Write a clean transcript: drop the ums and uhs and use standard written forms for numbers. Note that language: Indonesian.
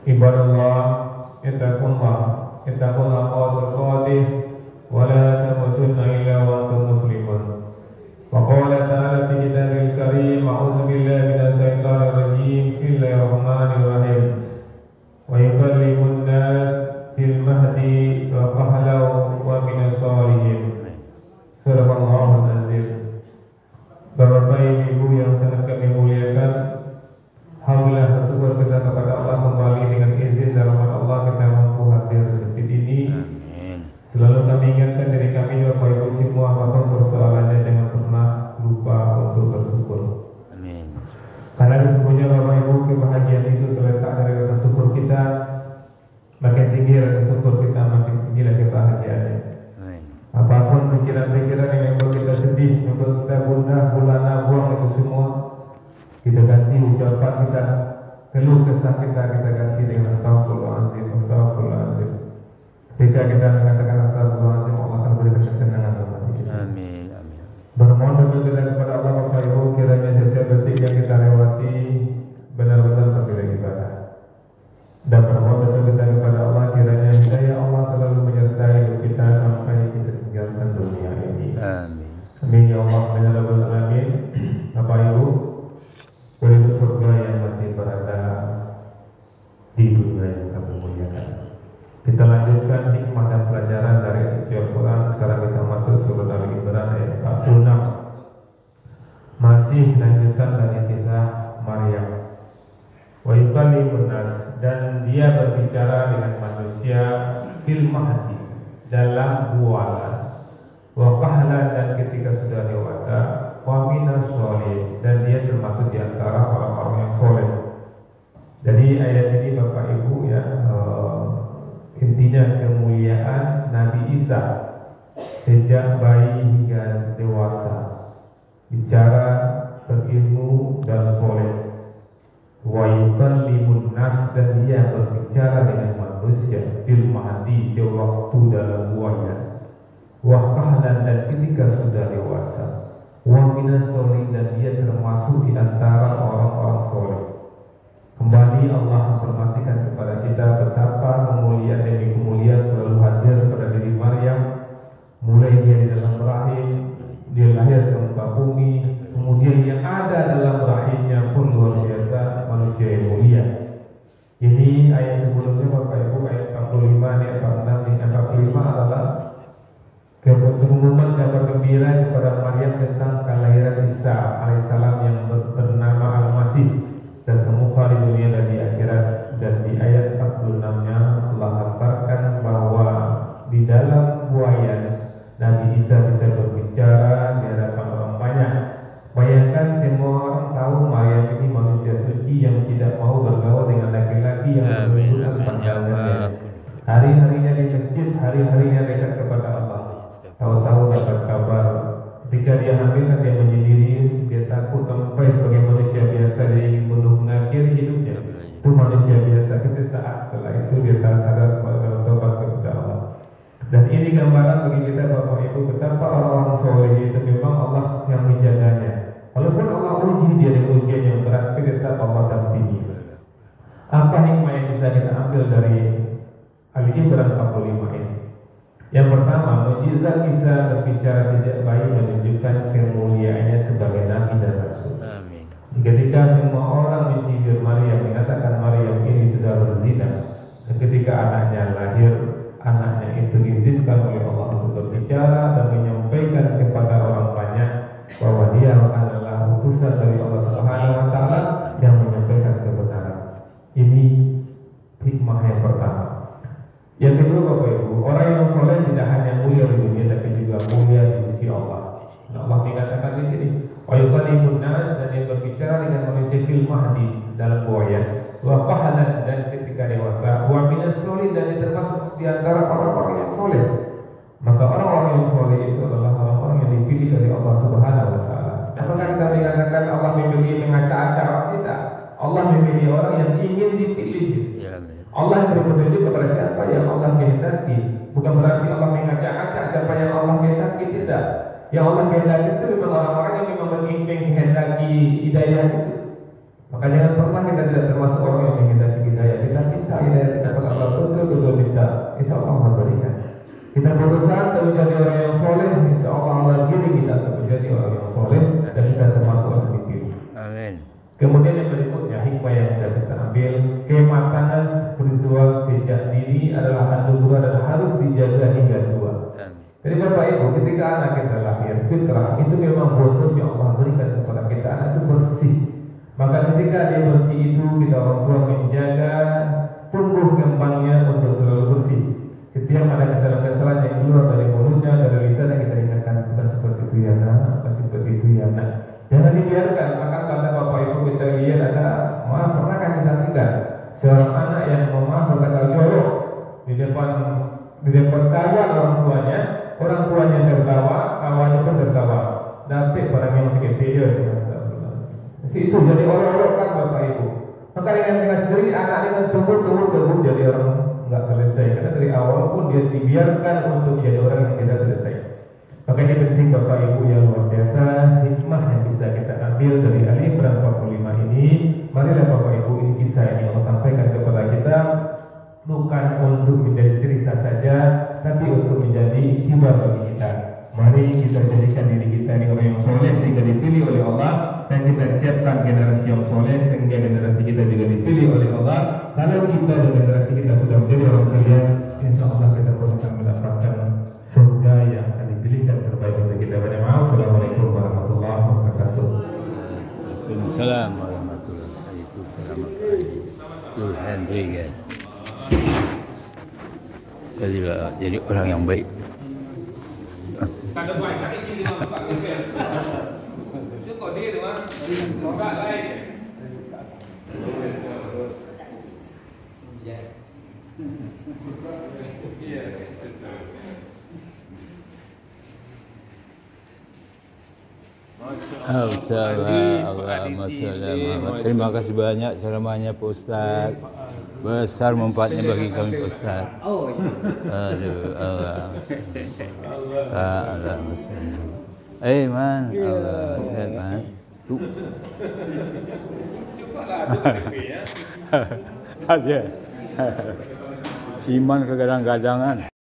Ibadallah, ittaqullah haqqa tuqatih wa la tamutunna illa wa antum muslimun. Wa qala ta'ala fi kitabil karim, a'udzu billahi minasy syaithanir rajim. Bismillahirrahmanirrahim. Wa yukallimun nas fil mahdi wa kahlan wa minas shalihin. Subhanallahu azim. Bapak Ibu yang sangat kami muliakan, alhamdulillah bersyukur kita kepada Allah kembali dengan izin dan rahmat Allah kita mampu hadir seperti ini. Selalu kami ingatkan diri kami Bapak Ibu semua, apapun persoalannya jangan pernah lupa untuk bersyukur. Amin. Karena sesungguhnya Bapak Ibu, kebahagiaan itu terletak dari rasa syukur kita. Makin tinggi rasa syukur kita, makin tinggi lagi kebahagiaannya. Apapun pikiran-pikiran yang membuat kita sedih, membuat kita gundah, gulana, buang itu semua, kita ganti ucapan kita, keluh kesah kita ganti dengan astagfirullahaladzim, astagfirullahaladzim. Ketika kita mengatakan astagfirullahaladzim, Allah akan berikan ketenangan dalam hati kita. Amin, amin. Bermohon doa kita kepada Allah Bapak Ibu, kiranya setiap detik yang kita lewati benar-benar berbeda ibadah. Dan bermohon doa kita kepada Allah, kiranya hidayah Allah selalu menyertai hidup kita sampai kita tinggalkan dunia ini. Amin. Amin ya Allah, ya Rabbal Alamin. Bapak Ibu, penduduk surga yang masih berada di dunia yang kami muliakan, kita lanjutkan hikmah dan pelajaran dari suci Al-Quran. Sekarang kita masuk surah Al-Imran ayat 46. Masih lanjutan dari kisah Maryam. Wa yukallimun nas, dan dia berbicara dengan manusia fil mahdi, dalam bualan, wa kahlan, dan ketika sudah dewasa, wa minas sholihin, dan dia termasuk di antara orang-orang yang soleh. Jadi ayat ini Bapak Ibu ya, intinya kemuliaan Nabi Isa sejak bayi hingga dewasa, bicara, berilmu dan soleh. Wa yukallimun nas, dan dia berbicara dengan manusia fil mahdi, sewaktu dalam buaya, wa kahlan, dan ketika sudah dewasa, wa minas sholihin, dan dia termasuk di antara orang-orang soleh. Kembali Allah memperhatikan kepada kita betapa kemuliaan demi kemuliaan selalu hadir pada diri Maryam. Mulai dia di dalam rahim, dia lahir ke muka bumi, kemudian yang ada dalam rahimnya pun luar biasa, manusia yang mulia. Ini ayat sebelumnya Bapak Ibu, ayat 45, ayat 46 dan 45 adalah pengumuman kabar gembira kepada Maryam tentang kelahiran Isa alaihissalam yang bernama Al-Masih dan semoga di dunia dan di akhirat. Dan di ayat 46-nya Allah gambarkan bahwa di dalam buaya Nabi Isa bisa berbicara di hadapan orang banyak. Bayangkan semua orang tahu Maryam ini manusia suci yang tidak mau bergaul dengan laki-laki yang menunjukkan pandangannya. Hari-harinya di masjid, hari-harinya dekat kepada Allah. Tahu-tahu dapat kabar ketika dia hamil, kan dia menyendiri, dia takut sampai sebagai manusia biasa dia ingin bunuh, mengakhiri hidupnya. Itu manusia biasa. Ketika saat setelah itu dia sadar pada tobat kepada Allah. Dan ini gambaran bagi kita Bapak Ibu betapa orang-orang soleh itu memang Allah yang menjaganya. Walaupun Allah uji dia dengan ujian yang berat, tapi tetap Allah dampingi. Apa hikmah yang bisa kita ambil dari Al-Imran 45 ini? Yang pertama, mukjizat Isa berbicara sejak bayi menunjukkan kemuliaannya sebagai Nabi dan Rasul. Amin. Ketika semua orang mencibir Maryam, mengatakan Maryam ini sudah berzina, dan ketika anaknya lahir, anaknya itu diizinkan oleh Allah untuk berbicara dan menyampaikan kepada orang banyak bahwa dia adalah utusan dari Allah Subhanahu wa taala yang menyampaikan kebenaran. Ini hikmah yang pertama. Yang kedua Bapak Ibu, orang yang soleh tidak hanya mulia di dunia tapi juga mulia di sisi Allah. Allah mengatakan di sini, wa yukallimun nas, dan yang berbicara dengan manusia fil mahdi, dalam buaya, wa kahlan, dan ketika dewasa, wa minas sholihin, dan termasuk di antara orang-orang yang soleh. Maka orang-orang yang soleh itu adalah orang-orang yang dipilih dari Allah Subhanahu wa taala. Apakah kita mengatakan Allah memilih mengacak-acak orang? Tidak. Allah memilih orang yang ingin dipilih. Allah yang berpetunjuk kepada siapa yang Allah kehendaki. Bukan berarti Allah mengacak-acak siapa yang Allah kehendaki, tidak. Yang Allah kehendaki itu memang orang-orang yang memang menghendaki hidayah itu. Maka jangan pernah kita tidak termasuk orang yang menghendaki hidayah. Kita minta kematanan spiritual sejak dini adalah anugerah dan harus dijaga hingga tua. Jadi Bapak Ibu, ketika anak kita lahir fitrah itu memang bonus yang Allah berikan kepada kita. Anak itu bersih. Maka ketika dia bersih itu kita orang tua menjaga tumbuh kembangnya untuk selalu bersih. Setiap ada kesalahan-kesalahan yang keluar dari mulutnya, dari lisannya, kita ingatkan bukan seperti itu ya nak, bukan seperti itu ya nak. Jangan dibiarkan. Maka kata Bapak Ibu kita lihat ada, maaf pernah kami saksikan seorang anak yang maaf berkata jorok di depan kawan orang tuanya tertawa, kawannya pun tertawa. Dapat barang yang kecil itu jadi orang-orang kan Bapak Ibu. Maka dengan sendiri anak dengan tumbuh jadi orang nggak selesai. Karena dari awal pun dia dibiarkan untuk jadi orang yang tidak selesai. Maka ini penting Bapak Ibu yang luar biasa, hikmah yang bisa kita ambil dari Ali Imran 45 ini. Marilah Bapak Ibu, ini kisah yang Allah sampaikan kepada kita bukan untuk menjadi cerita saja, tapi untuk menjadi hibah bagi kita. Mari kita jadikan diri kita ini orang yang soleh sehingga dipilih oleh Allah, dan kita siapkan generasi yang soleh sehingga generasi kita juga dipilih oleh Allah. Kalau kita dan generasi kita sudah menjadi orang kalian, insya Allah kita pun akan mendapatkan surga yang akan dipilihkan terbaik untuk kita. Assalamualaikum warahmatullahi wabarakatuh. Waalaikumsalam warahmatullahi wabarakatuh. Yul Henry guys. Jadi orang yang baik. Kada baik tak isi lima empat level. Cukup dia tu mah. Enggak lain. Terima kasih banyak ceramahnya Pak Ustaz. Besar manfaatnya bagi kami Pak Ustaz. Aduh Allah. Allah. Man, Allah sehat man. Cukuplah tu ya. Ada. Siman kegadang-gadangan.